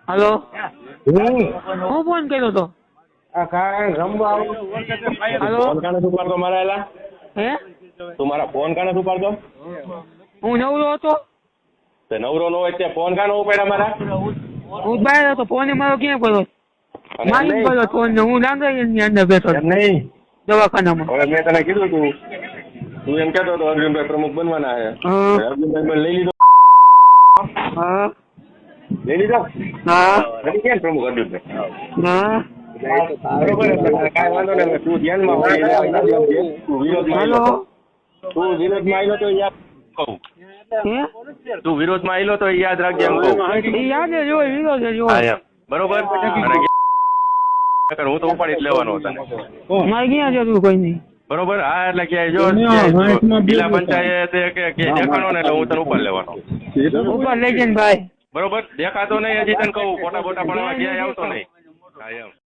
હાલો હું હું ફોન કર્યો તો આ કાંઈ રમવા આવું. હાલો ફોન કાણે તું પાડતો મારા એલા? હે તું મારા ફોન કાણે તું પાડતો? હું નવરો હતો તે નવરો નો હોય તે ફોન કાણે ઉપાડ્યા મારા? હું બહાર હતો ફોન મારો ક્યાં કર્યો અને મારી એમ કર્યો ફોન ને હું લાંગણીની અંદર બેઠો નહીં, એમ નહીં. દવાખાનામાં હવે મેં તને કીધું તું એમ કહેતો હતો અર્જુનભાઈ પ્રમુખ બનવાના છે. હા. અર્જુનભાઈ મને લઈ લીધો. હા લઈ લીધો? હા નથી ક્યાં પ્રમુખ અર્જુનભાઈ? હા બરોબર, એટલે તારે કાંઈ વાંધો નહીં. તું ધ્યાનમાં હોય એટલે યાદ રાખજે. તું વિરોધમાં હાલો આવેલો તો- તું વિરોધમાં આવેલો તો યાદ કહું. હે તું વિરોધમાં આવેલો તો યાદ રાખજે એમ કહું. એ યાદ જ હોય વિરોધ જ હા હોય એમ. બરોબર, અને હું તો ઉપાડી જ લેવાનો હતો તને. મારે ક્યાં જતું કોઈ નહીં બરોબર, હા, એટલે કે જો જિલ્લા પંચાયતે કે દેખાણો ને એટલે હું તને ઉપર લેવાનો. ઉપર લઈ જઈને ભાઈ બરોબર, દેખાતો નહીં હજી તને કહું, ફોટા બોટા પણ ક્યાંય આવતો નહીં. હા એમ.